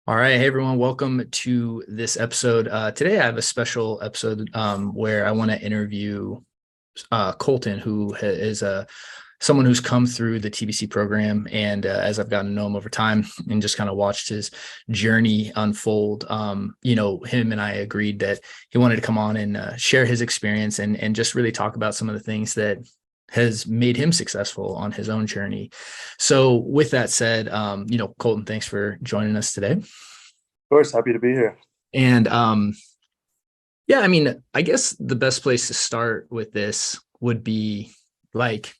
All right, hey everyone, welcome to this episode. Today I have a special episode where I want to interview Colton, who is someone who's come through the TBC program. And as I've gotten to know him over time and just kind of watched his journey unfold, him and I agreed that he wanted to come on and share his experience and just really talk about some of the things that has made him successful on his own journey. So with that said, Colton, thanks for joining us today. Of course, happy to be here. And I guess the best place to start with this would be like,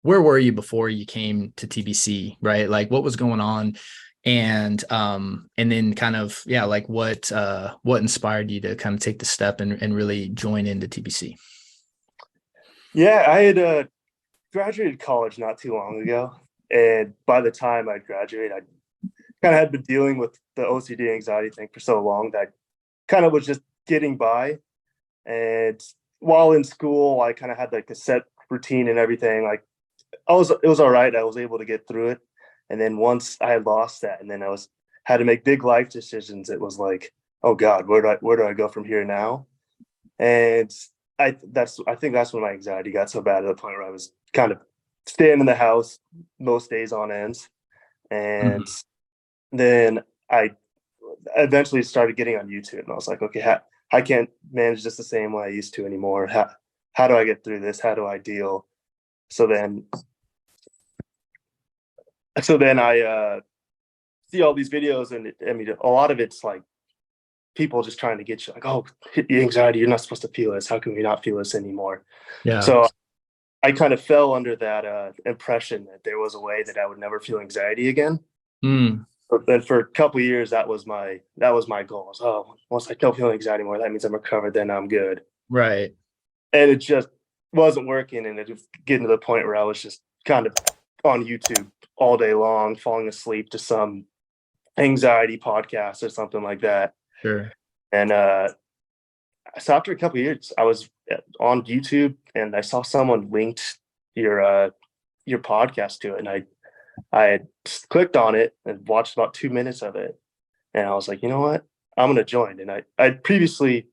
where were you before you came to TBC, right? Like what was going on? And then kind of, like what inspired you to kind of take the step and really join into TBC? Yeah, I had graduated college not too long ago. And by the time I graduated, I kind of had been dealing with the OCD anxiety thing for so long that I kind of was just getting by. And while in school, I kind of had like a set routine and everything. Like it was all right. I was able to get through it. And then once I had lost that, and then had to make big life decisions, it was like, oh God, where do I go from here now? And I think that's when my anxiety got so bad to the point where I was kind of staying in the house most days on ends. And then I eventually started getting on YouTube, and I was like, okay, I can't manage this the same way I used to anymore. How do I get through this? How do I deal? So then I see all these videos, and a lot of it's like people just trying to get you like, oh, anxiety, you're not supposed to feel this. How can we not feel this anymore? Yeah. So I kind of fell under that impression that there was a way that I would never feel anxiety again. But then for a couple of years, that was my goal. Once I don't feel anxiety anymore, that means I'm recovered. Then I'm good. Right. And it just wasn't working, and it was getting to the point where I was just kind of on YouTube all day long, falling asleep to some anxiety podcast or something like that. Sure. And so after a couple of years, I was on YouTube, and I saw someone linked your podcast to it, and I had clicked on it and watched about 2 minutes of it, and I was like, you know what, I'm gonna join. And I'd previously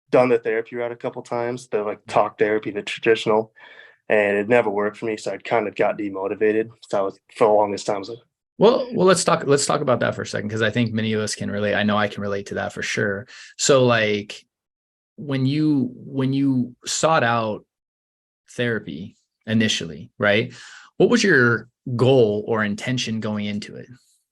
done the therapy route a couple times, the like talk therapy, the traditional, and it never worked for me. So I kind of got demotivated. So I was, for the longest time, Well, let's talk about that for a second, because I think many of us can relate. I know I can relate to that for sure. So like when you sought out therapy initially, right? What was your goal or intention going into it?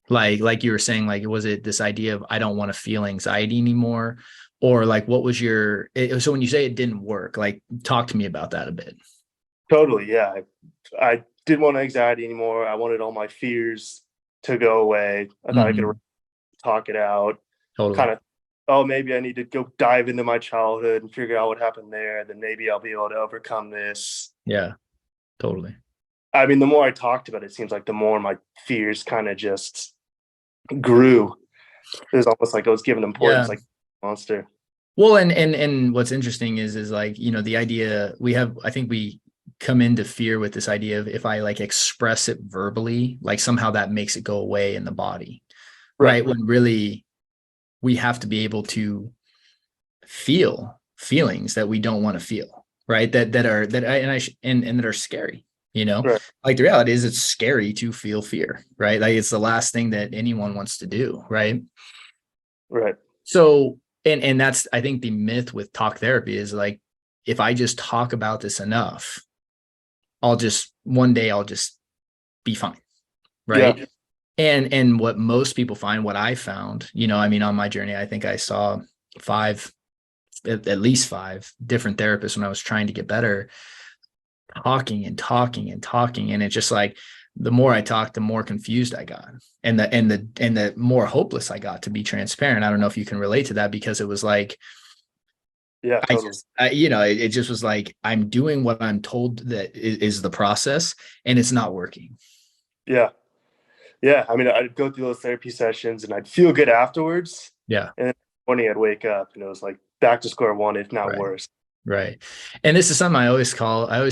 Like you were saying, like, was it this idea of I don't want to feel anxiety anymore? Or like what was so when you say it didn't work, like talk to me about that a bit. Totally, yeah. I didn't want anxiety anymore. I wanted all my fears to go away. I thought I could talk it out. Totally. Kind of, oh, maybe I need to go dive into my childhood and figure out what happened there. Then maybe I'll be able to overcome this. Yeah, totally. I mean, the more I talked about it, it seems like the more my fears kind of just grew. It was almost like I was given importance, like monster. Well, and what's interesting is like, the idea I think we come into fear with this idea of if I like express it verbally, like somehow that makes it go away in the body. Right. When really we have to be able to feel feelings that we don't want to feel, right? That are scary, Right. Like the reality is it's scary to feel fear, right? Like it's the last thing that anyone wants to do. Right. Right. So, and that's, I think the myth with talk therapy is like, if I just talk about this enough, one day I'll just be fine. Right. Yeah. And what most people find, what I found, on my journey, I think I saw at least five different therapists when I was trying to get better, talking and talking and talking. And it's just like, the more I talked, the more confused I got, and the more hopeless I got, to be transparent. I don't know if you can relate to that, because it was like, yeah, totally. It just was like, I'm doing what I'm told that is the process, and it's not working. Yeah. Yeah. I mean, I'd go through those therapy sessions and I'd feel good afterwards. Yeah. And then morning I'd wake up and it was like back to square one, if not worse. Right. And this is something I always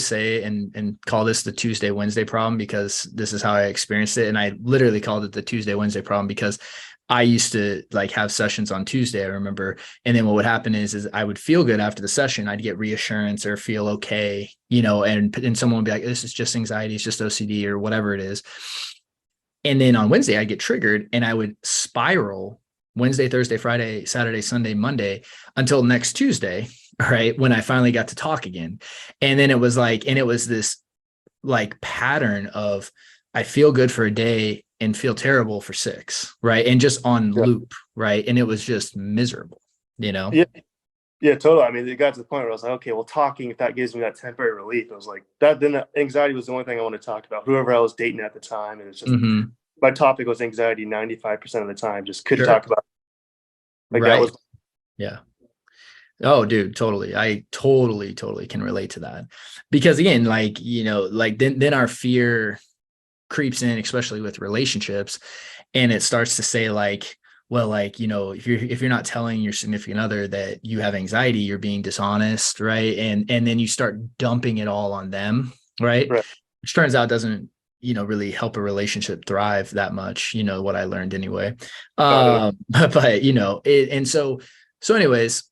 say and call this the Tuesday, Wednesday problem, because this is how I experienced it. And I literally called it the Tuesday, Wednesday problem because I used to like have sessions on Tuesday, I remember. And then what would happen is I would feel good after the session. I'd get reassurance or feel okay, and someone would be like, this is just anxiety. It's just OCD or whatever it is. And then on Wednesday, I'd get triggered and I would spiral Wednesday, Thursday, Friday, Saturday, Sunday, Monday until next Tuesday. Right. When I finally got to talk again. And then it was this like pattern of I feel good for a day and feel terrible for 6, right? And just on loop, right? And it was just miserable, Yeah. Yeah, totally. I mean, it got to the point where I was like, okay, well, talking, if that gives me that temporary relief, I was like, then anxiety was the only thing I wanted to talk about. Whoever I was dating at the time, and it's just my topic was anxiety 95% of the time. Just couldn't talk about it. Like right. That was yeah. Oh, dude, totally. I totally can relate to that because again, like, then our fear creeps in, especially with relationships, and it starts to say like, well, like, if you're not telling your significant other that you have anxiety, you're being dishonest, right? And then you start dumping it all on them, right? Which turns out doesn't, really help a relationship thrive that much, what I learned anyway. But and so anyways,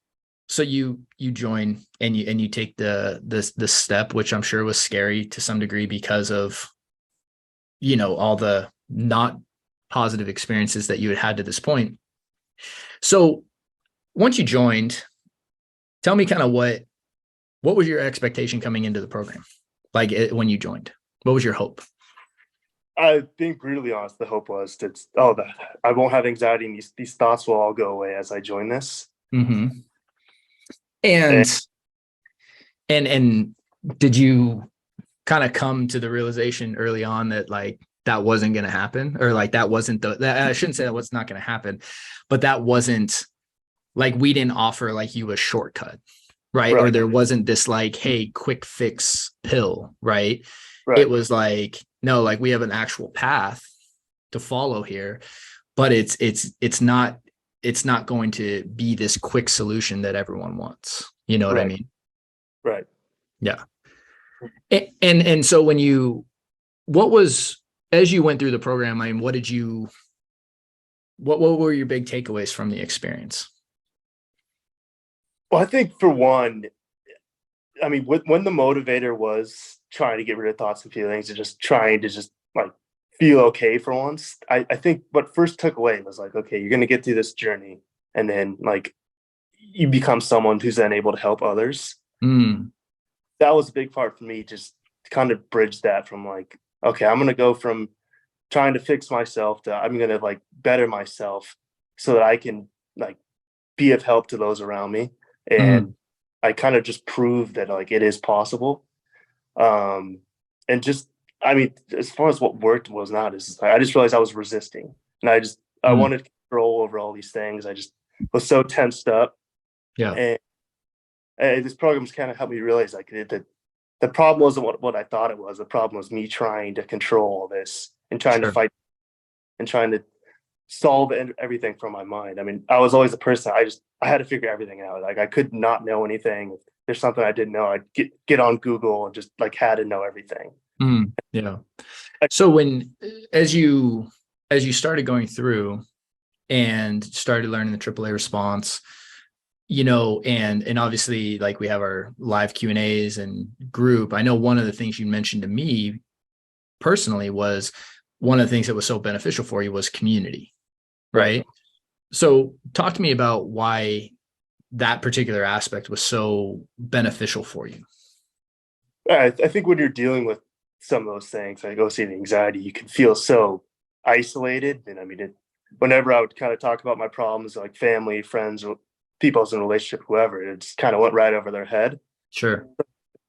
so you join and you take the step, which I'm sure was scary to some degree because of all the not positive experiences that you had to this point. So once you joined, tell me kind of what was your expectation coming into the program? Like when you joined, what was your hope? Being brutally honest, the hope was that I won't have anxiety and these thoughts will all go away as I join this. And did you kind of come to the realization early on that like that wasn't going to happen, or like that wasn't I shouldn't say that was not going to happen, but that wasn't like, we didn't offer like you a shortcut, right? Or there wasn't this like, hey, quick fix pill, right? It was like, no, like we have an actual path to follow here, but it's not going to be this quick solution that everyone wants. You know what I mean? Right. Yeah. And so what was, as you went through the program, I mean, what were your big takeaways from the experience? Well, I think for one, I mean, when the motivator was trying to get rid of thoughts and feelings and just trying to just like feel okay for once, I think what first took away was like, okay, you're going to get through this journey and then like you become someone who's then able to help others. That was a big part for me, just to kind of bridge that from like, okay, I'm going to go from trying to fix myself to I'm going to like better myself so that I can like be of help to those around me. And I kind of just proved that like it is possible. And just, I mean, as far as what worked was not, is I just realized I was resisting, and I wanted control over all these things. I just was so tensed up. And this program just kind of helped me realize like that the problem wasn't what I thought it was. The problem was me trying to control all this and trying to fight and trying to solve everything from my mind. I mean, I was always a person, I had to figure everything out. Like I could not know anything. If there's something I didn't know, I'd get on Google and just like had to know everything. Yeah. So as you started going through and started learning the AAA response, and obviously like we have our live Q&As and group, I know one of the things you mentioned to me personally was one of the things that was so beneficial for you was community, right? So talk to me about why that particular aspect was so beneficial for you. I think when you're dealing with some of those things like OCD and anxiety, you can feel so isolated. And I mean, whenever I would kind of talk about my problems, like family, friends, or people I was in a relationship, whoever, it just kind of went right over their head. Sure.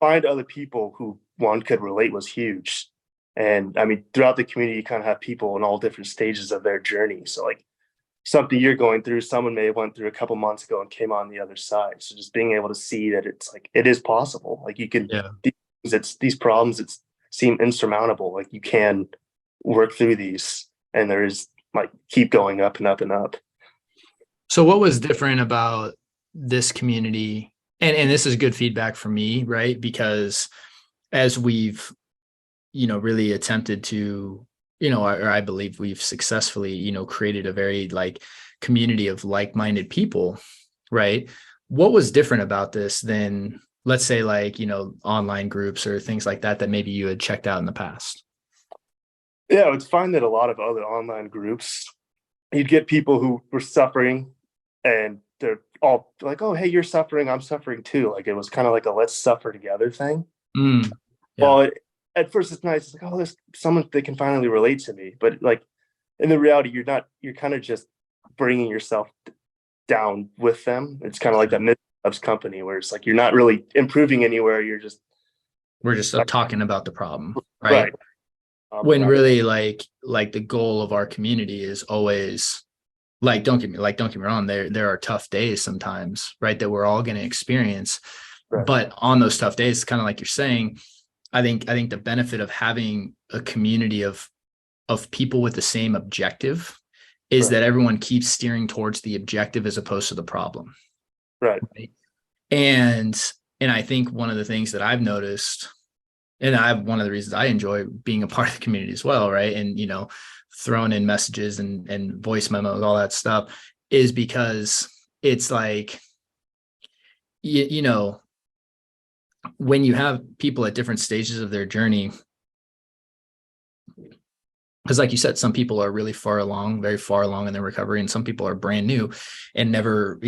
Find other people who one could relate was huge. And I mean, throughout the community, you kind of have people in all different stages of their journey. So like something you're going through, someone may have went through a couple months ago and came on the other side. So just being able to see that it's like, it is possible. Like you can, these problems that seem insurmountable, like you can work through these, and there is like keep going up and up and up. So what was different about this community? And this is good feedback for me, right? Because as we've, really attempted to, or I believe we've successfully, created a very like community of like-minded people, right? What was different about this than, let's say, like, online groups or things like that maybe you had checked out in the past? Yeah, it's fine that a lot of other online groups, you'd get people who were suffering and they're all like, oh, hey, you're suffering, I'm suffering too. Like it was kind of like a let's suffer together thing. Mm, yeah. Well, at first it's nice. It's like, oh, there's someone they can finally relate to me. But like in the reality, you're kind of just bringing yourself down with them. It's kind of like that mid loves company where it's like you're not really improving anywhere. We're just talking about the problem, right. right? When really like the goal of our community is always like, don't get me wrong, there are tough days sometimes, right, that we're all going to experience. Right. But on those tough days, kind of like you're saying, I think the benefit of having a community of people with the same objective is that everyone keeps steering towards the objective as opposed to the problem. Right. And I think one of the things that I've noticed, and one of the reasons I enjoy being a part of the community as well, right, and throwing in messages and voice memos, all that stuff, is because it's like, when you have people at different stages of their journey, because like you said, some people are really very far along in their recovery, and some people are brand new and never,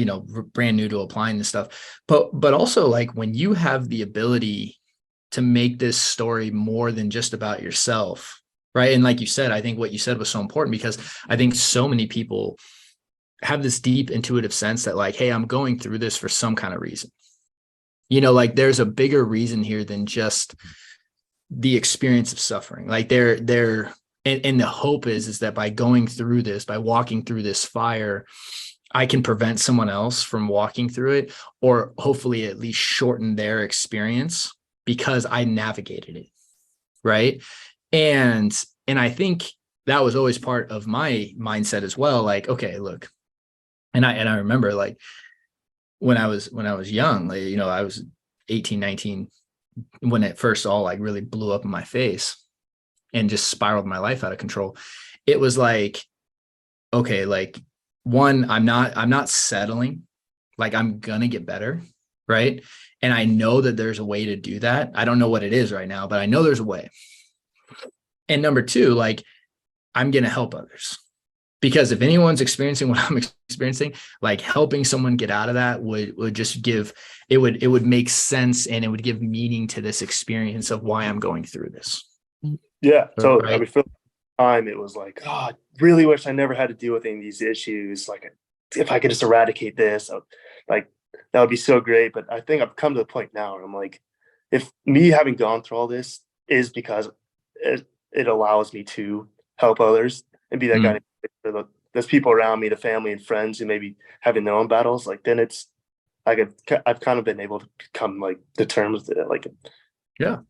brand new to applying this stuff. But also, like, when you have the ability to make this story more than just about yourself, right? And like you said, I think what you said was so important, because I think so many people have this deep intuitive sense that like, hey, I'm going through this for some kind of reason. Like there's a bigger reason here than just the experience of suffering. Like and the hope is that by going through this, by walking through this fire, I can prevent someone else from walking through it, or hopefully at least shorten their experience because I navigated it. Right. And I think that was always part of my mindset as well. Like, okay, look, and I remember like when I was young, like, I was 18, 19, when it first all like really blew up in my face and just spiraled my life out of control. It was like, okay, like, one, I'm not settling, like I'm gonna get better, right? And I know that there's a way to do that. I don't know what it is right now, but I know there's a way. And number two, like, I'm gonna help others, because if anyone's experiencing what I'm experiencing, like helping someone get out of that would just give, it would make sense, and it would give meaning to this experience of why I'm going through this. Yeah, totally. Right? I mean, for the time, it was like, oh, I really wish I never had to deal with any of these issues. Like, if I could just eradicate this, like that would be so great. But I think I've come to the point now where I'm like, if me having gone through all this is because it allows me to help others and be that guy for those people around me, the family and friends who maybe having their own battles, like then it's like I've kind of been able to come like to terms with it, like yeah,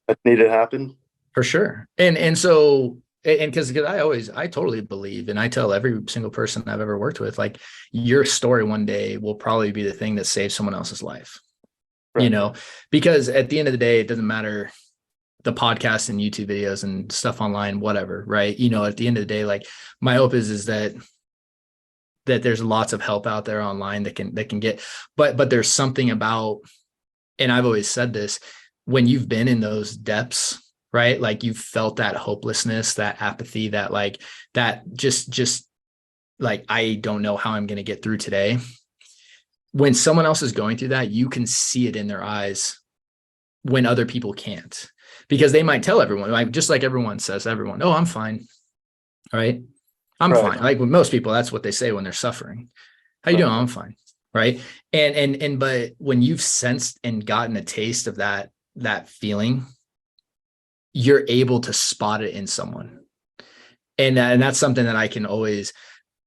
that needed to happen. For sure. And so, and because I totally believe, and I tell every single person I've ever worked with, like, your story one day will probably be the thing that saves someone else's life. Right. Because at the end of the day, it doesn't matter the podcasts and YouTube videos and stuff online, whatever, right? At the end of the day, like, my hope is that there's lots of help out there online that can get, but there's something about, and I've always said this, when you've been in those depths, right? Like, you've felt that hopelessness, that apathy, that like, that just like, I don't know how I'm going to get through today. When someone else is going through that, you can see it in their eyes when other people can't, because they might tell everyone, like, just like everyone says to everyone, oh, I'm fine. Right. I'm fine. Like, with most people, that's what they say when they're suffering. How you doing? I'm fine. Right. And but when you've sensed and gotten a taste of that feeling, you're able to spot it in someone. And that's something that I can always,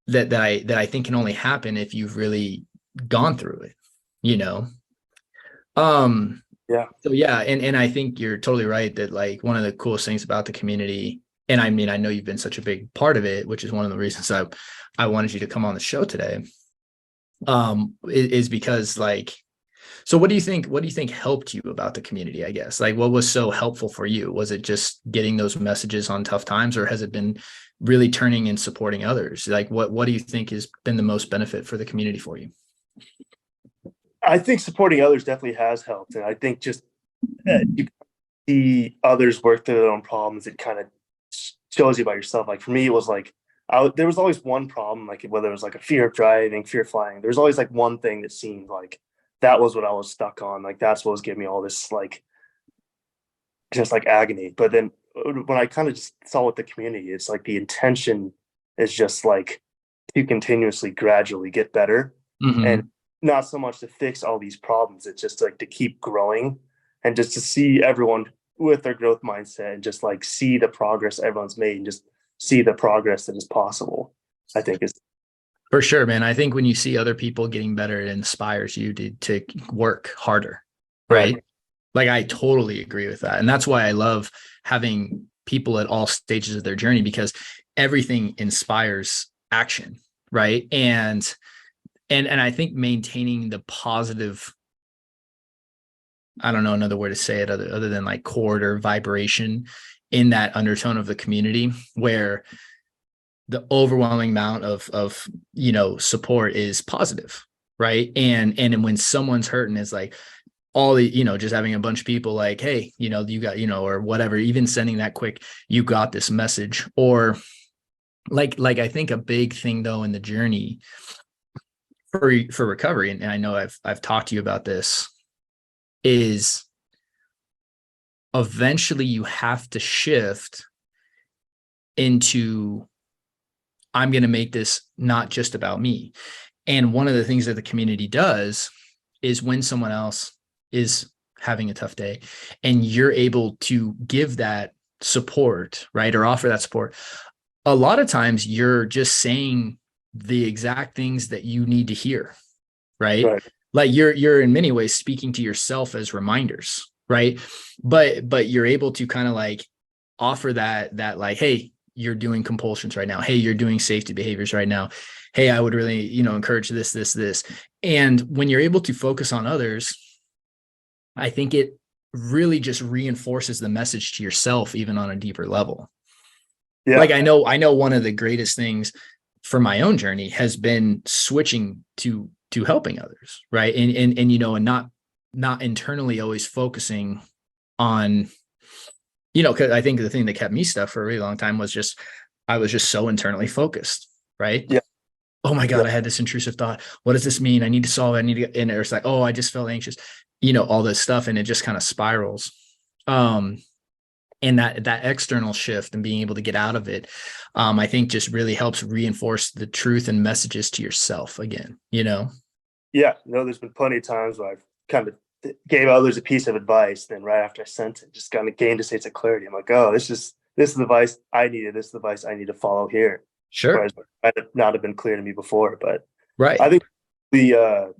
that I think can only happen if you've really gone through it, Yeah. So yeah. And I think you're totally right that, like, one of the coolest things about the community, and I mean, I know you've been such a big part of it, which is one of the reasons I wanted you to come on the show today, is because, like, So what do you think helped you about the community, I guess? Like what was so helpful for you? Was it just getting those messages on tough times, or has it been really turning and supporting others? Like what do you think has been the most benefit for the community for you? I think supporting others definitely has helped. And I think just you see others work through their own problems, it kind of shows you about yourself. Like for me, it was like, there was always one problem, like whether it was like a fear of driving, fear of flying, there was always like one thing that seemed like that was what I was stuck on. Like that's what was giving me all this, like, just like agony. But then when I kind of just saw with the community, it's like the intention is just like to continuously, gradually get better, and Mm-hmm. not so much to fix all these problems. It's just like to keep growing and just to see everyone with their growth mindset and just like see the progress everyone's made and just see the progress that is possible. I think is For sure, man. I think when you see other people getting better, it inspires you to work harder, right. right? Like I totally agree with that. And that's why I love having people at all stages of their journey, because everything inspires action, right? And I think maintaining the positive, I don't know another word to say it other than like chord or vibration in that undertone of the community, where the overwhelming amount of support is positive, right? And when someone's hurting, is like all the, just having a bunch of people like, hey, you got, or whatever, even sending that quick, you got this message. Or like I think a big thing though in the journey for recovery, and I know I've talked to you about this, is eventually you have to shift into, I'm going to make this not just about me. And one of the things that the community does is when someone else is having a tough day and you're able to give that support, right, or offer that support, a lot of times you're just saying the exact things that you need to hear, right? Right. Like you're in many ways speaking to yourself as reminders, right? But you're able to kind of like offer that like, hey, you're doing compulsions right now. Hey, you're doing safety behaviors right now. Hey, I would really, encourage this. And when you're able to focus on others, I think it really just reinforces the message to yourself, even on a deeper level. Yeah. Like I know one of the greatest things for my own journey has been switching to helping others, right? And not internally always focusing on, because I think the thing that kept me stuck for a really long time was just, I was just so internally focused, right? Yeah. Oh my Yeah. God, I had this intrusive thought. What does this mean? I need to solve it. I need to get in there. It's like, oh, I just felt anxious, all this stuff. And it just kind of spirals. Um, and that external shift and being able to get out of it, I think just really helps reinforce the truth and messages to yourself again. Yeah. No, there's been plenty of times where I've kind of gave others a piece of advice. Then right after I sent it, just kind of gained a sense of clarity. I'm like, oh, this is the advice I needed. This is the advice I need to follow here. Sure. Whereas it might have not have been clear to me before. But I Right. think the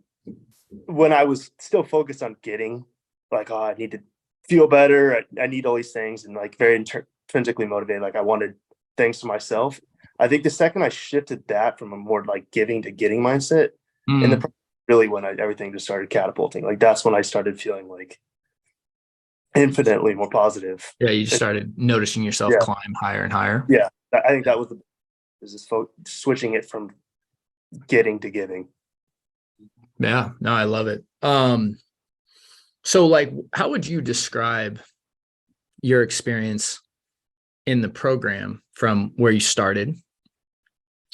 when I was still focused on getting, like, oh, I need to feel better. I need all these things, and like very intrinsically motivated. Like I wanted things for myself. I think the second I shifted that from a more like giving to getting mindset, and Mm. really when everything just started catapulting. Like that's when I started feeling like infinitely more positive. Yeah. You just started noticing yourself Yeah, climb higher and higher. yeah. I think that was the is just switching it from getting to giving. Yeah. No, I love it. So like, how would you describe your experience in the program from where you started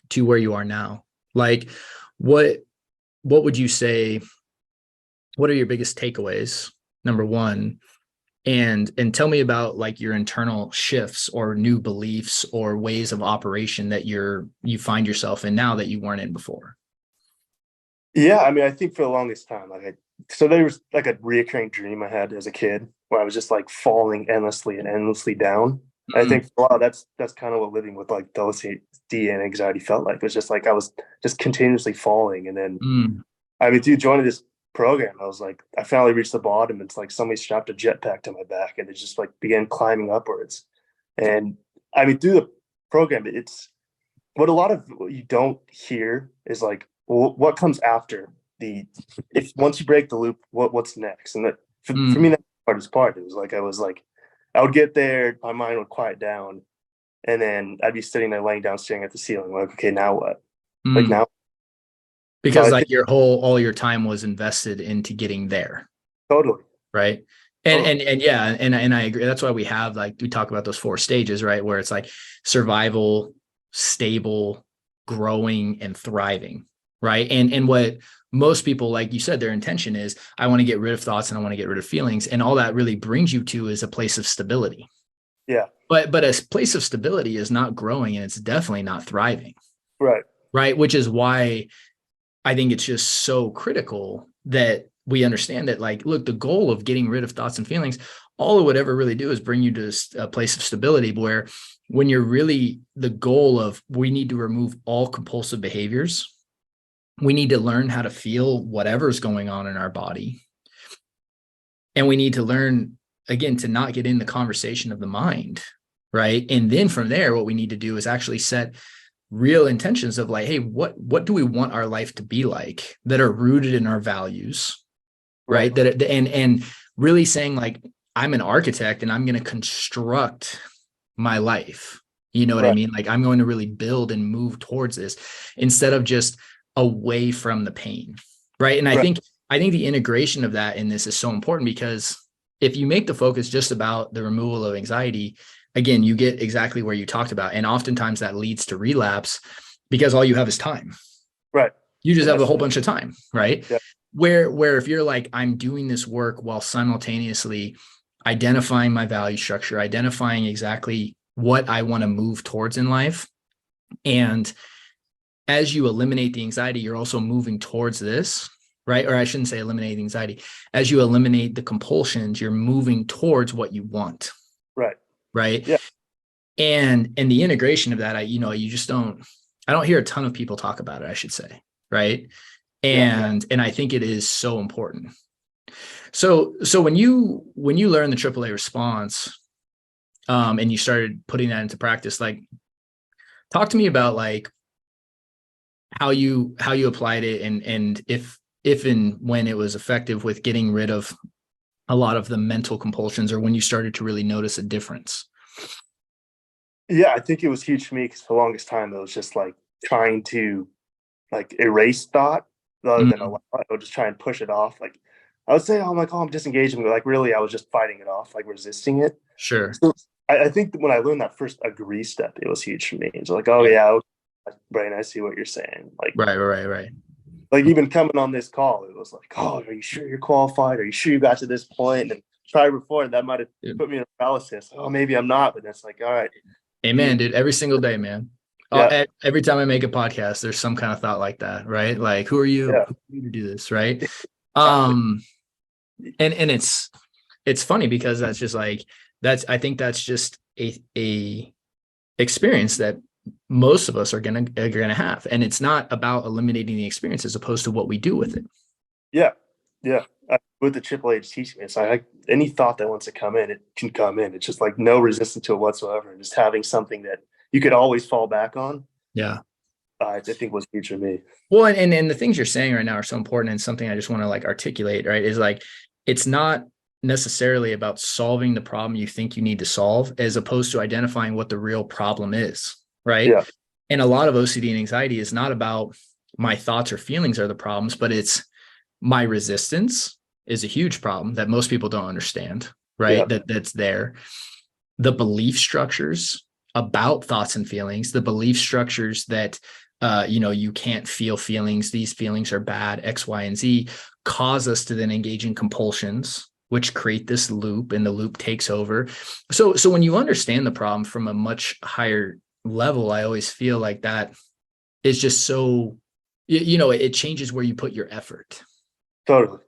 to where you are now? Like, what would you say, what are your biggest takeaways, number one? And tell me about like your internal shifts or new beliefs or ways of operation that you find yourself in now that you weren't in before. Yeah, I mean, I think for the longest time, so there was like a reoccurring dream I had as a kid where I was just like falling endlessly and endlessly down. And I Mm, think for a while that's kind of what living with like the OCD and anxiety felt like. It was just like I was just continuously falling. And then mm, I mean, dude, joining this program, I was like, I finally reached the bottom. It's like somebody strapped a jetpack to my back and it just like began climbing upwards. And I mean, through the program, it's what a lot of what you don't hear is like, well, what comes after if once you break the loop, what's next? And that for me, that's the hardest part. It was like I would get there, my mind would quiet down, and then I'd be sitting there laying down staring at the ceiling, like, okay, now what? Like now, because like all your time was invested into getting there. Totally. Right. And yeah, and I agree. That's why we talk about those 4 stages, right? Where it's like survival, stable, growing, and thriving. Right. And what most people, like you said, their intention is, I want to get rid of thoughts and I want to get rid of feelings. And all that really brings you to is a place of stability. Yeah. But a place of stability is not growing, and it's definitely not thriving. Right. Right. Which is why I think it's just so critical that we understand that, like, look, the goal of getting rid of thoughts and feelings, all it would ever really do is bring you to a place of stability, where when you're really the goal of, we need to remove all compulsive behaviors. We need to learn how to feel whatever's going on in our body. And we need to learn, again, to not get in the conversation of the mind. Right. And then from there, what we need to do is actually set real intentions of like, hey, what do we want our life to be like, that are rooted in our values, right? That and really saying, like, I'm an architect and I'm going to construct my life. You know what I mean? Like, I'm going to really build and move towards this instead of just away from the pain, right? And I think the integration of that in this is so important, because if you make the focus just about the removal of anxiety, again, you get exactly where you talked about. And oftentimes that leads to relapse, because all you have is time. Right. You just have a whole bunch of time, right? Yeah. Where if you're like, I'm doing this work while simultaneously identifying my value structure, identifying exactly what I want to move towards in life. And as you eliminate the anxiety, you're also moving towards this, right? Or I shouldn't say eliminate anxiety. As you eliminate the compulsions, you're moving towards what you want. Right. Right. Yeah. And the integration of that, I don't hear a ton of people talk about it, I should say. Right. And I think it is so important. So when you learn the AAA response, and you started putting that into practice, like, talk to me about like how you applied it, and if and when it was effective with getting rid of a lot of the mental compulsions, or when you started to really notice a difference. Yeah, I think it was huge for me, because for the longest time it was just like trying to like erase thought rather than allow it. I would just try and push it off. Like I would say, I'm disengaging, but like really I was just fighting it off, like resisting it. Sure. So I think that when I learned that first agree step, it was huge for me. It's like, oh yeah, okay, Brain, I see what you're saying. Like right. Like even coming on this call, it was like, oh, are you sure you're qualified? Are you sure you got to this point? And probably before that might have put me in a paralysis. Oh, maybe I'm not, but that's like, all right. Amen, dude. Every single day, man. Yeah. Every time I make a podcast, there's some kind of thought like that, right? Like, who are you? Yeah. Who are you to do this, right? And it's funny, because that's just like, I think that's just a experience that most of us are gonna have, and it's not about eliminating the experience as opposed to what we do with it. Yeah. With the AAA teaching, it's like any thought that wants to come in, it can come in. It's just like no resistance to it whatsoever, and just having something that you could always fall back on. Yeah. I think was huge for me. Well, and the things you're saying right now are so important, and something I just want to like articulate, right, is like, it's not necessarily about solving the problem you think you need to solve, as opposed to identifying what the real problem is, right? Yeah. And a lot of OCD and anxiety is not about my thoughts or feelings are the problems, but it's my resistance is a huge problem that most people don't understand, right? Yeah. That's there. The belief structures about thoughts and feelings, the belief structures that, you can't feel feelings, these feelings are bad, X, Y, and Z, cause us to then engage in compulsions, which create this loop, and the loop takes over. So when you understand the problem from a much higher level, I always feel like that is just so, it changes where you put your effort. Totally.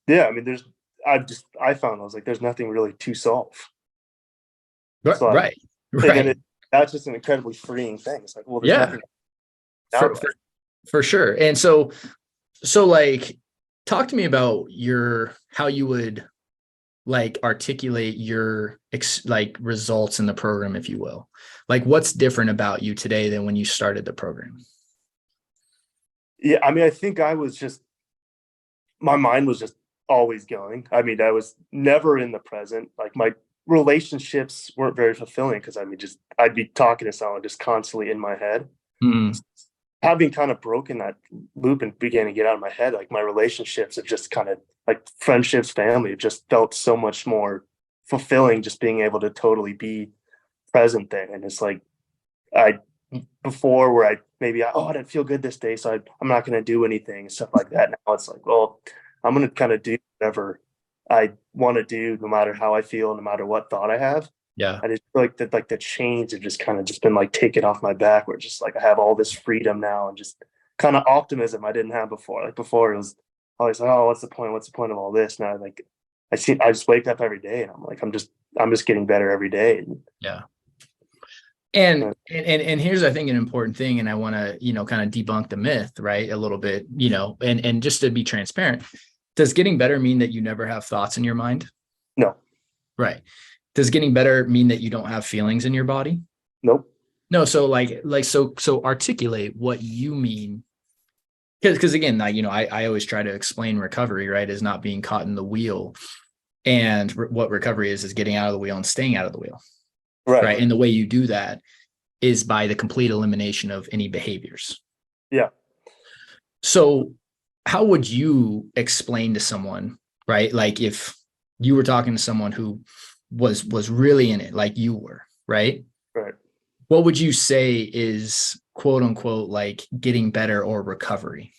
Yeah. I mean, I found I was like, there's nothing really to solve. So Right. And that's just an incredibly freeing thing. It's like, well, there's nothing. For sure. And so like, talk to me about how you would like articulate your like results in the program, if you will. Like, what's different about you today than when you started the program? Yeah, I mean, I think I was just my mind was just always going. I mean, I was never in the present. Like my relationships weren't very fulfilling because I mean, just I'd be talking to someone just constantly in my head. Mm, Having kind of broken that loop and began to get out of my head, like my relationships have just kind of like friendships, family, it just felt so much more fulfilling just being able to totally be present there. And it's like I before where I maybe I didn't feel good this day, so I'm not going to do anything and stuff like that. Now it's like, well, I'm going to kind of do whatever I want to do, no matter how I feel, no matter what thought I have. yeah. I just feel like the chains have just kind of just been like taken off my back, where it's just like I have all this freedom now and just kind of optimism I didn't have before. Like before it was always like, oh, what's the point? What's the point of all this? Now like I just wake up every day and I'm like, I'm just getting better every day. And, Yeah. And here's, I think, an important thing, and I want to, kind of debunk the myth, right, a little bit, and just to be transparent, does getting better mean that you never have thoughts in your mind? no, Right. Does getting better mean that you don't have feelings in your body? nope. No. So so articulate what you mean. Because again, I always try to explain recovery, right, as not being caught in the wheel. And what recovery is getting out of the wheel and staying out of the wheel. Right. And the way you do that is by the complete elimination of any behaviors. Yeah. So how would you explain to someone, right? Like if you were talking to someone who was really in it, like you were, right? Right. What would you say is quote unquote like getting better or recovery?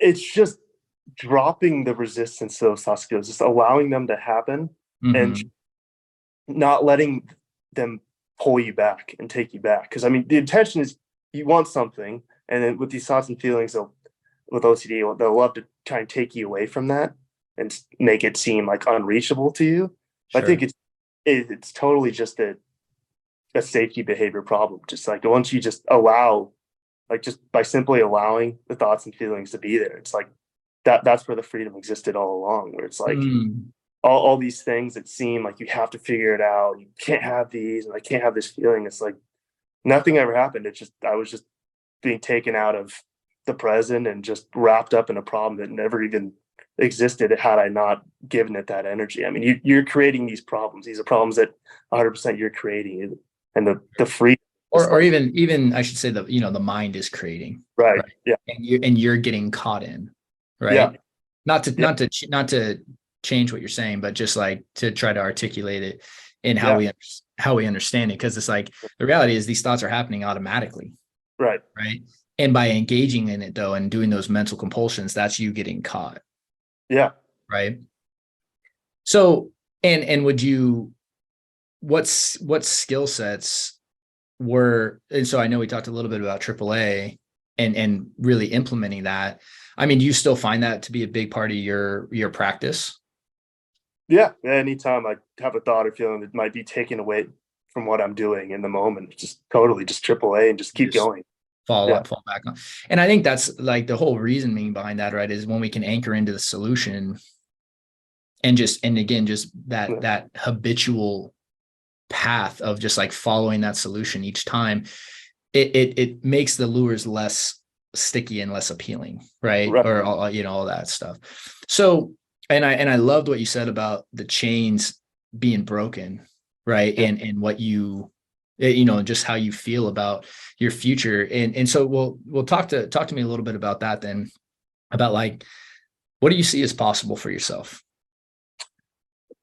It's just dropping the resistance to those soft skills, just allowing them to happen and not letting them pull you back and take you back. Because I mean, the intention is you want something, and then with these thoughts and feelings, with OCD, they'll love to try and take you away from that and make it seem like unreachable to you. Sure. I think it's totally just a safety behavior problem. Just like once you just allow, like just by simply allowing the thoughts and feelings to be there, it's like that's where the freedom existed all along. Where it's like all these things that seem like you have to figure it out. You can't have these, and I can't have this feeling. It's like nothing ever happened. It's just I was just being taken out of the present and just wrapped up in a problem that never even existed had I not given it that energy. I mean, you're creating these problems. These are problems that 100% you're creating, and the free or even I should say the mind is creating. Right. Yeah. And you're getting caught in, right? Yeah. Not to change what you're saying, but just like to try to articulate it in how we understand it. Because it's like the reality is these thoughts are happening automatically. Right. Right. And by engaging in it though, and doing those mental compulsions, that's you getting caught. Yeah. Right. So, and would you, what skill sets were, and so I know we talked a little bit about AAA and really implementing that. I mean, do you still find that to be a big part of your practice? Yeah. Anytime I have a thought or feeling that might be taken away from what I'm doing in the moment, just totally just AAA and just keep going. Fall back on. And I think that's like the whole reasoning behind that, right? Is when we can anchor into the solution and again, just that habitual path of just like following that solution each time, it makes the lures less sticky and less appealing, right? Or all that stuff. So, and I loved what you said about the chains being broken, right? Yeah. And what you just how you feel about your future. And so we'll talk to me a little bit about that then, about like, what do you see as possible for yourself?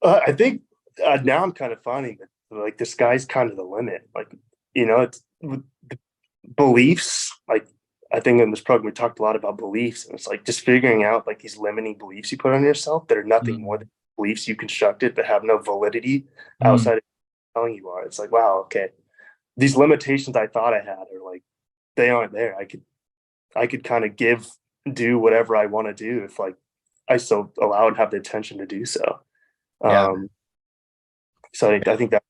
I think now I'm kind of finding that like the sky's kind of the limit. Like, it's with the beliefs. Like I think in this program, we talked a lot about beliefs, and it's like just figuring out like these limiting beliefs you put on yourself that are nothing more than beliefs you constructed that have no validity outside of telling you are. It's like, wow, okay. These limitations I thought I had are like, they aren't there. I could kind of do whatever I want to do if like I so allow and have the intention to do so. So I think that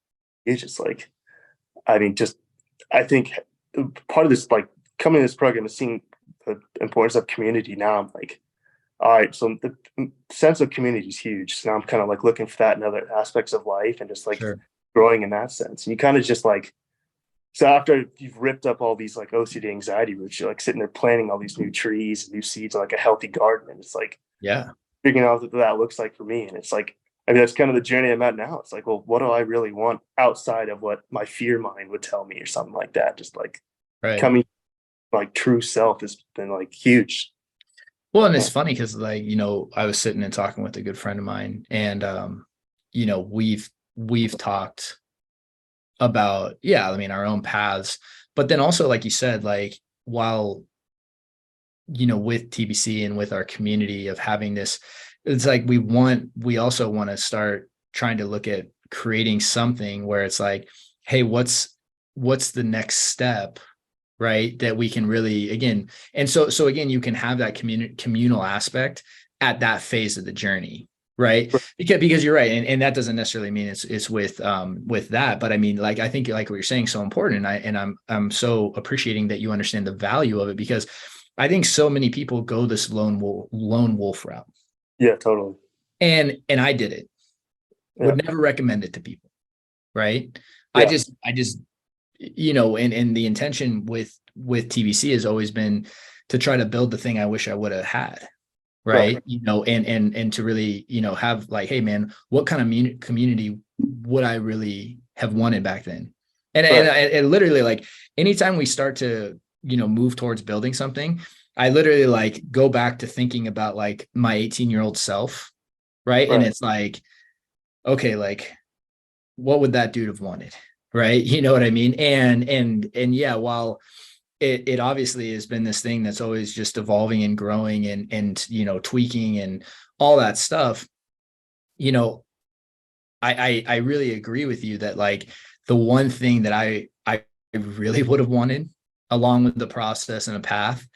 it's just like, I mean, I think part of this, like coming to this program and seeing the importance of community now, I'm like, all right, so the sense of community is huge. So now I'm kind of like looking for that in other aspects of life and just like growing in that sense. And you kind of just like, So after you've ripped up all these like OCD anxiety roots, you're like sitting there planting all these new trees, new seeds, like a healthy garden. And it's like Yeah. figuring out what that looks like for me. And it's like, I mean, that's kind of the journey I'm at now. It's like, well, what do I really want outside of what my fear mind would tell me or something like that? Just like Right. coming like true self has been like huge. Well, and it's funny because like, I was sitting and talking with a good friend of mine, and we've talked about, yeah, I mean, our own paths, but then also, like you said, like, while, with TBC and with our community of having this, it's like we also want to start trying to look at creating something where it's like, hey, what's the next step, right? That we can really, again, and so again, you can have that communal aspect at that phase of the journey, right? Because you're right, and that doesn't necessarily mean it's with that, but I mean, like, I think like what you're saying is so important, and I'm so appreciating that you understand the value of it, because I think so many people go this lone wolf route. Yeah, totally. And I did it. Yeah. Would never recommend it to people, right? Yeah. I just and the intention with TBC has always been to try to build the thing I wish I would have had, right? And to really, have like, hey man, what kind of community would I really have wanted back then? And literally, like, anytime we start to move towards building something, I literally like go back to thinking about like my 18-year-old self, right? And it's like, okay, like, what would that dude have wanted, right? You know what I mean? And yeah, while it obviously has been this thing that's always just evolving and growing and tweaking and all that stuff, I really agree with you that like the one thing that I really would have wanted along with the process and a path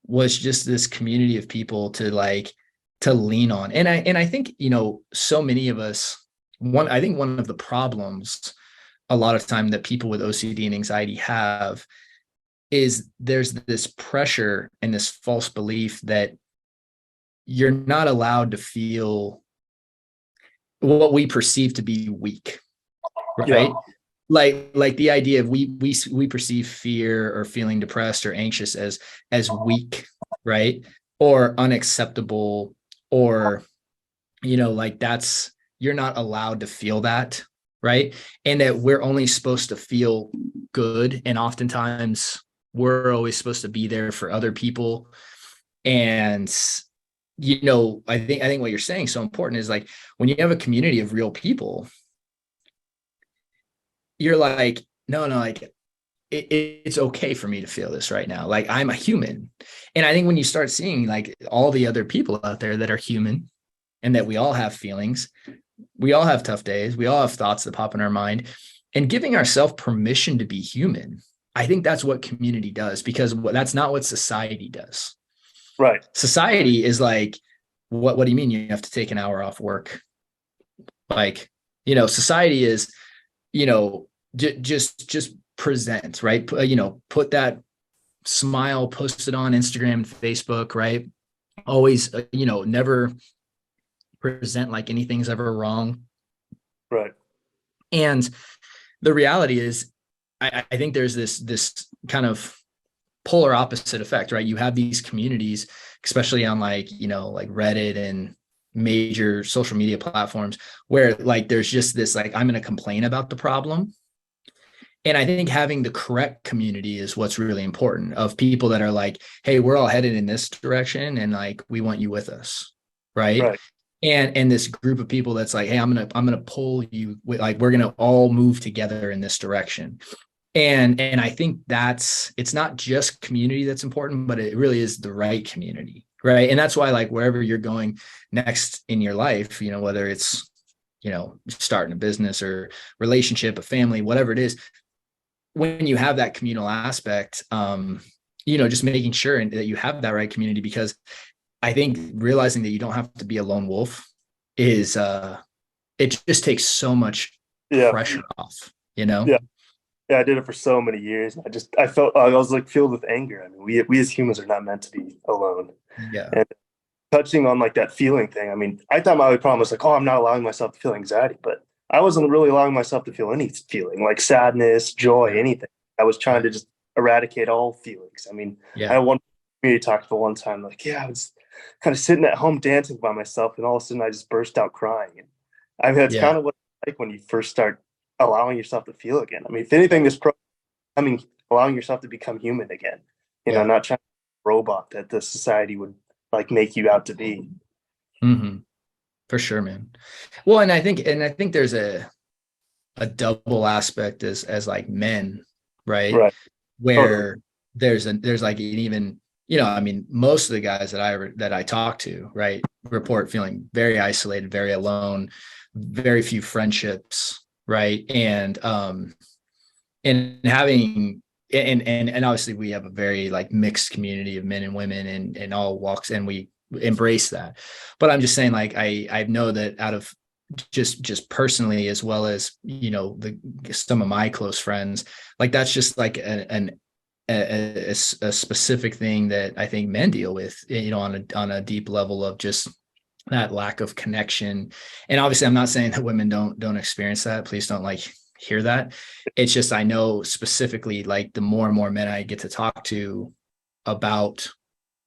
was just this community of people to lean on. And I think, so many of us, I think one of the problems a lot of time that people with OCD and anxiety have is there's this pressure and this false belief that you're not allowed to feel what we perceive to be weak, right? Yeah. Like the idea of we perceive fear or feeling depressed or anxious as weak, right? Or unacceptable, or like that's, you're not allowed to feel that, right? And that we're only supposed to feel good, and oftentimes we're always supposed to be there for other people. And I think what you're saying is so important, is like when you have a community of real people, you're like, no, like it's okay for me to feel this right now. Like, I'm a human. And I think when you start seeing like all the other people out there that are human, and that we all have feelings, we all have tough days, we all have thoughts that pop in our mind, and giving ourselves permission to be human, I think that's what community does, because that's not what society does. Right. Society is like, what do you mean you have to take an hour off work? Like, society is, just present, right? Put that smile, post it on Instagram and Facebook, right? Always, never present like anything's ever wrong. Right. And the reality is, I think there's this kind of polar opposite effect, right? You have these communities, especially on like Reddit and major social media platforms, where like there's just this like, I'm going to complain about the problem. And I think having the correct community is what's really important, of people that are like, hey, we're all headed in this direction, and like, we want you with us. Right. And this group of people that's like, hey, I'm gonna pull you with, like, we're gonna all move together in this direction. And I think it's not just community that's important, but it really is the right community, right? And that's why, like, wherever you're going next in your life, whether it's starting a business or relationship, a family, whatever it is, when you have that communal aspect, just making sure that you have that right community, because I think realizing that you don't have to be a lone wolf is it just takes so much pressure off, Yeah. Yeah, I did it for so many years. I felt, I was like filled with anger. I mean, we as humans are not meant to be alone. Yeah. And touching on like that feeling thing, I mean, I thought my only problem was like, oh, I'm not allowing myself to feel anxiety, but I wasn't really allowing myself to feel any feeling, like sadness, joy, anything. I was trying to just eradicate all feelings. I mean, I Yeah. had one community talk for one time, like, yeah, I was kind of sitting at home dancing by myself, and all of a sudden I just burst out crying. And I mean, it's Yeah. kind of what it's like when you first start allowing yourself to feel again. I mean, if anything, this becoming allowing yourself to become human again. You know, Yeah. not trying to be a robot that the society would like make you out to be. Hmm. For sure, man. Well, and I think there's a double aspect as like men, right? Right. Totally. Where there's like an even, I mean, most of the guys that I talk to, right, report feeling very isolated, very alone, very few friendships, right? And having and obviously we have a very like mixed community of men and women and all walks, and we embrace that. But I'm just saying, like, I know that out of just personally, as well as the some of my close friends, like that's just like a specific thing that I think men deal with, on a deep level of just that lack of connection. And obviously I'm not saying that women don't experience that. Please don't like hear that. It's just, I know specifically, like, the more and more men I get to talk to about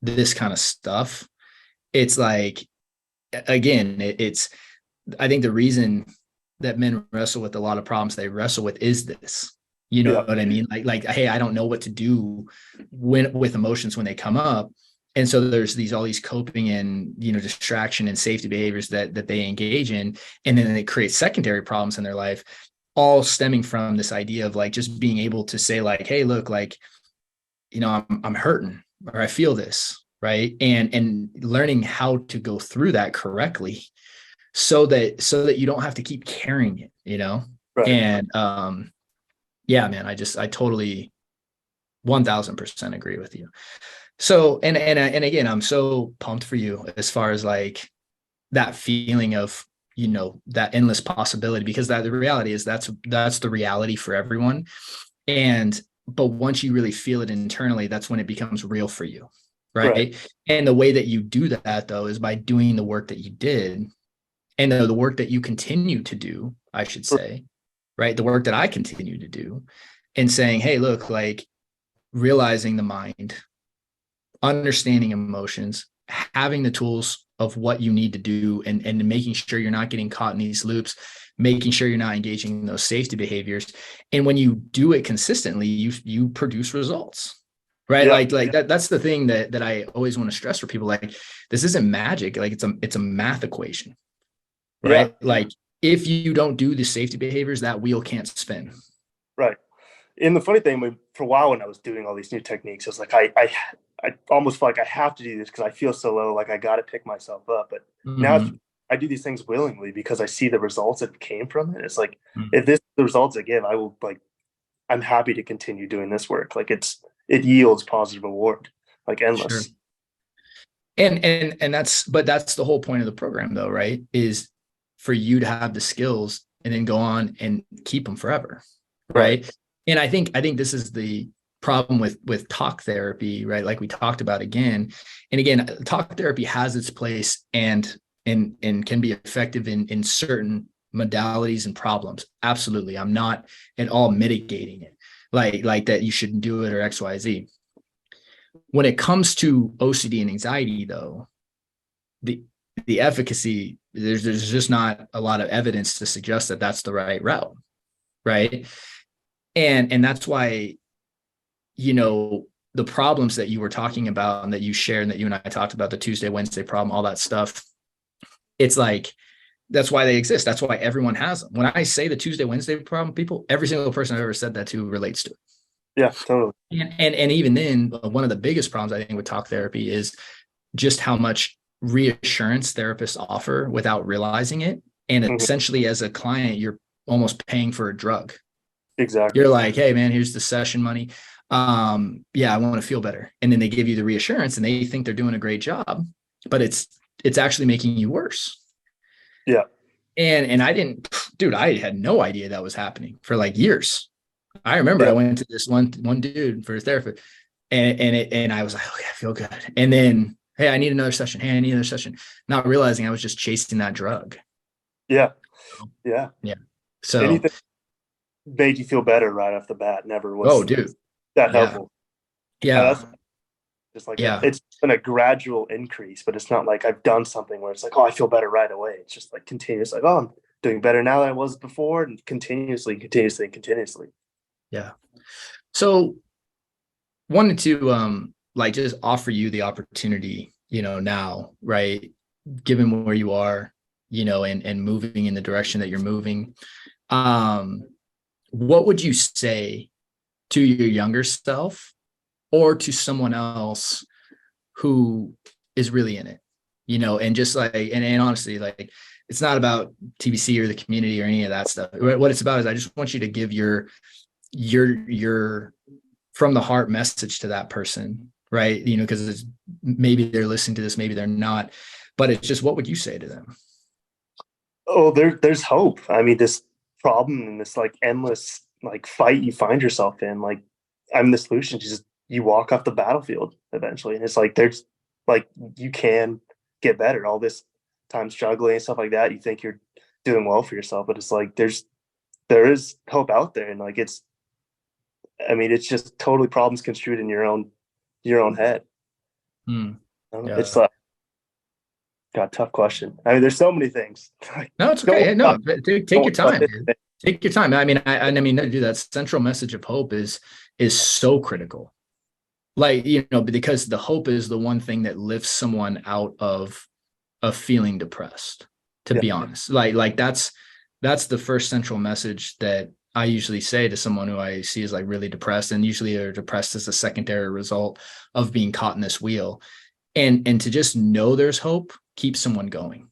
this kind of stuff, it's like, again, it's I think the reason that men wrestle with a lot of problems they wrestle with is this. You know Yeah. what I mean? Like, hey, I don't know what to do with emotions when they come up. And so there's all these coping and, distraction and safety behaviors that they engage in. And then it creates secondary problems in their life, all stemming from this idea of like just being able to say, like, hey, look, like, I'm hurting, or I feel this, right? And learning how to go through that correctly, so that you don't have to keep carrying it. Right. And yeah, man, I totally 1000% agree with you. So, and again, I'm so pumped for you as far as like that feeling of, that endless possibility, because the reality is that's the reality for everyone. But once you really feel it internally, that's when it becomes real for you. Right. Right. And the way that you do that, though, is by doing the work that you did, and the work that you continue to do, I should say, right? The work that I continue to do, and saying, hey, look, like, realizing the mind, understanding emotions, having the tools of what you need to do, and making sure you're not getting caught in these loops, making sure you're not engaging in those safety behaviors. And when you do it consistently, you produce results. Right. Yeah. Like that's the thing that I always want to stress for people. Like, this isn't magic. Like, it's a math equation. Yeah. Right. Like, if you don't do the safety behaviors, that wheel can't spin. Right. And the funny thing, for a while when I was doing all these new techniques, it was like I almost feel like I have to do this because I feel so low, like I got to pick myself up. But now Mm-hmm. I do these things willingly because I see the results that came from it. It's like, Mm-hmm. if this is the results I give, I will, like, I'm happy to continue doing this work. Like, it yields positive reward, like Sure. endless. And that's the whole point of the program, though, right? Is for you to have the skills and then go on and keep them forever. Right. Right. And I think this is the problem with talk therapy, right? Like we talked about again and again. Talk therapy has its place, and can be effective in certain modalities and problems. Absolutely. I'm not at all mitigating it, like that you shouldn't do it or XYZ. When it comes to OCD and anxiety, though, the the efficacy, there's just not a lot of evidence to suggest that that's the right route, right? And that's why, the problems that you were talking about and that you shared and that you and I talked about, the Tuesday, Wednesday problem, all that stuff, it's like, that's why they exist. That's why everyone has them. When I say the Tuesday, Wednesday problem, people, every single person I've ever said that to relates to it. Yeah, totally. And even then, one of the biggest problems I think with talk therapy is just how much reassurance therapists offer without realizing it. And Mhm. essentially, as a client, you're almost paying for a drug. Exactly. You're like, hey, man, here's the session money. Yeah, I want to feel better. And then they give you the reassurance and they think they're doing a great job, but it's actually making you worse. Yeah. And I had no idea that was happening for like years. I remember I Yeah. went to this one dude for a therapist, and I was like, okay, I feel good. And then, hey, I need another session. Hey, I need another session. Not realizing I was just chasing that drug. Yeah. Yeah. Yeah. So Anything made you feel better right off the bat. Never Oh, was dude. that Yeah. helpful. Yeah. That's just like Yeah. it's been a gradual increase, but it's not like I've done something where it's like, oh, I feel better right away. It's just like continuous, like, oh, I'm doing better now than I was before, and continuously. Yeah. So wanted to like just offer you the opportunity, now, right? Given where you are, and moving in the direction that you're moving. What would you say to your younger self or to someone else who is really in it, and just like, and honestly, like, it's not about TBC or the community or any of that stuff. What it's about is I just want you to give your from the heart message to that person, right? Because it's maybe they're listening to this, maybe they're not, but it's just, what would you say to them? Oh, there's hope. I mean, this problem and this like endless like fight you find yourself in, like I'm the solution. Just you walk off the battlefield eventually, and it's like there's like you can get better. All this time struggling and stuff like that, you think you're doing well for yourself, but it's like there is hope out there, and like it's I mean, it's just totally problems construed in your own head. It's Yeah. like God, tough question. I mean, there's so many things. No, it's okay. No, take your time, dude. Take your time. I mean, dude, that central message of hope is so critical. Like, because the hope is the one thing that lifts someone out of feeling depressed, to be honest. Like that's the first central message that I usually say to someone who I see is like really depressed, and usually they're depressed as a secondary result of being caught in this wheel. And to just know there's hope keeps someone going.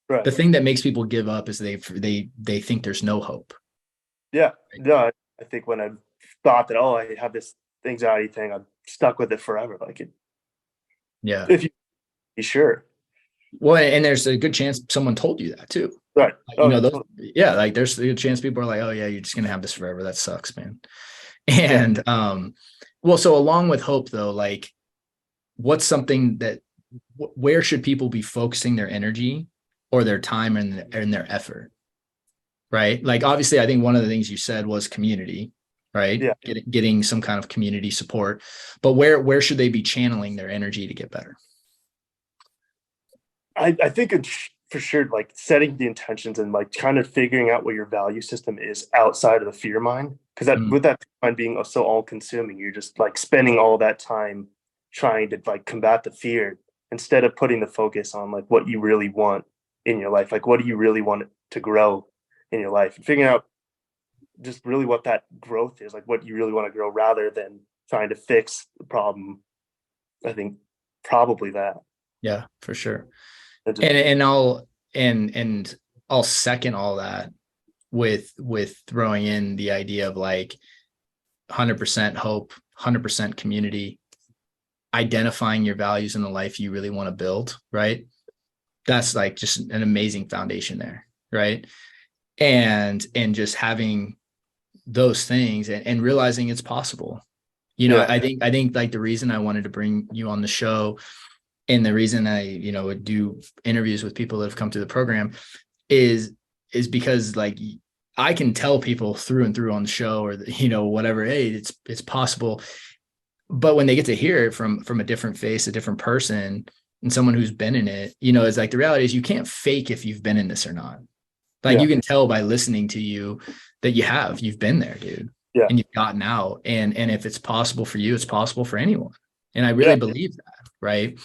Right. The thing that makes people give up is they think there's no hope. Yeah. No, I think when I thought that, oh, I have this anxiety thing, I'm stuck with it forever. Like it, Yeah. if you be sure. Well, and there's a good chance someone told you that too. Right. Yeah, like there's a good chance people are like, oh yeah, you're just gonna have this forever. That sucks, man. And well, so along with hope though, like what's something that where should people be focusing their energy or their time and their effort? Right. Like obviously, I think one of the things you said was community, right? Yeah. Getting some kind of community support. But where should they be channeling their energy to get better? I think it's for sure like setting the intentions and like kind of figuring out what your value system is outside of the fear mind. Because with that mind being so all consuming, you're just like spending all that time trying to like combat the fear instead of putting the focus on like what you really want in your life. Like what do you really want to grow in your life, and figuring out just really what that growth is, like what you really want to grow rather than trying to fix the problem. I think probably that. Yeah, for sure. And I'll second all that with throwing in the idea of like 100% hope, 100% community, identifying your values in the life you really want to build, right? That's like just an amazing foundation there, right? And just having those things and realizing it's possible. I think like the reason I wanted to bring you on the show, and the reason I, would do interviews with people that have come through the program is because like I can tell people through and through on the show or, whatever, hey, it's possible. But when they get to hear it from a different face, a different person, and someone who's been in it, it's like the reality is you can't fake if you've been in this or not. Like you can tell by listening to you that you've been there, dude. Yeah. And you've gotten out. And if it's possible for you, it's possible for anyone. And I really believe that. Right.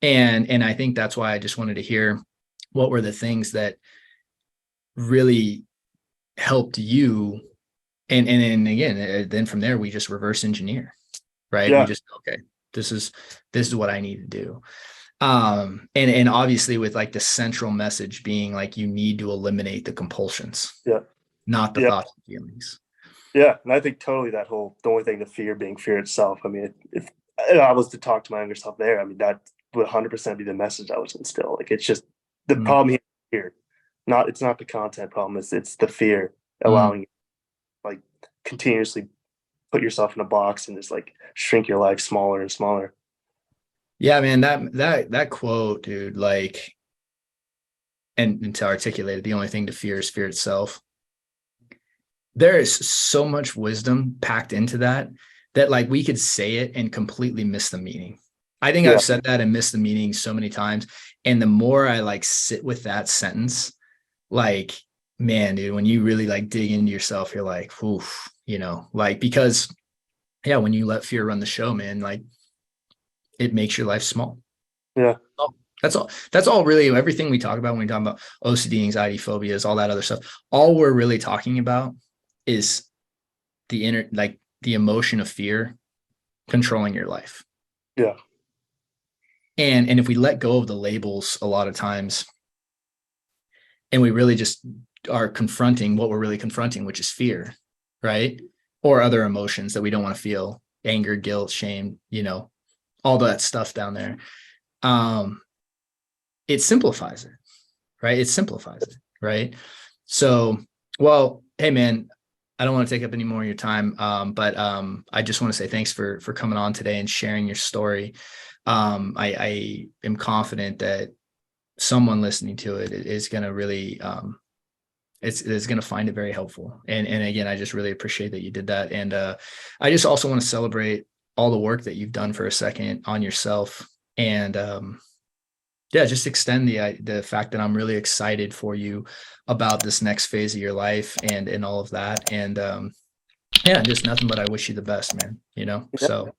And I think that's why I just wanted to hear what were the things that really helped you. And again, then from there, we just reverse engineer, right? Yeah. We just, okay, this is what I need to do. And obviously with like the central message being like, you need to eliminate the compulsions, not the thoughts and feelings. Yeah. And I think totally the only thing to fear being fear itself. I mean, if I was to talk to my younger self there, I mean, that would 100% be the message I would instill. Like, it's just the problem here. It's not the content problem. It's the fear allowing you like continuously put yourself in a box and just like shrink your life smaller and smaller. Yeah, man, that quote, dude, like, and to articulate it, the only thing to fear is fear itself. there is so much wisdom packed into that, that like we could say it and completely miss the meaning. I think Yeah. I've said that and missed the meaning so many times. And the more I like sit with that sentence, like, man, dude, when you really like dig into yourself, you're like, oof, like, because yeah, when you let fear run the show, man, like it makes your life small. Yeah. Oh, that's all really everything we talk about when we talk about OCD, anxiety, phobias, all that other stuff. All we're really talking about is like the emotion of fear controlling your life. Yeah. And if we let go of the labels a lot of times, and we really just are confronting what we're really confronting, which is fear, right? Or other emotions that we don't want to feel, anger, guilt, shame, all that stuff down there. It simplifies it, right? It simplifies it, right? So, well, hey man, I don't want to take up any more of your time. But I just want to say thanks for coming on today and sharing your story. I am confident that someone listening to it is going to really, it's going to find it very helpful. And again, I just really appreciate that you did that. And I just also want to celebrate all the work that you've done for a second on yourself. And yeah, just extend the fact that I'm really excited for you about this next phase of your life and all of that. And yeah, just nothing but I wish you the best, man. Yeah. So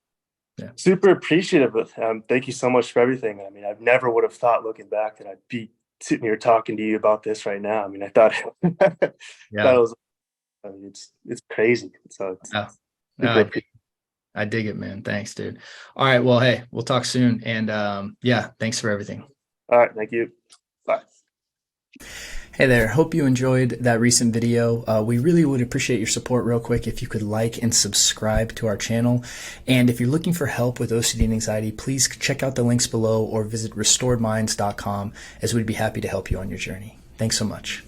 yeah. Super appreciative of thank you so much for everything. I mean, I never would have thought looking back that I'd be sitting here talking to you about this right now. I mean, I thought that Yeah. was, I mean, it's crazy. So it's Yeah. super appreciative. I dig it, man. Thanks, dude. All right. Well, hey, we'll talk soon. And yeah, thanks for everything. All right. Thank you. Bye. Hey there, hope you enjoyed that recent video. We really would appreciate your support real quick if you could like and subscribe to our channel. And if you're looking for help with OCD and anxiety, please check out the links below or visit restoredminds.com, as we'd be happy to help you on your journey. Thanks so much.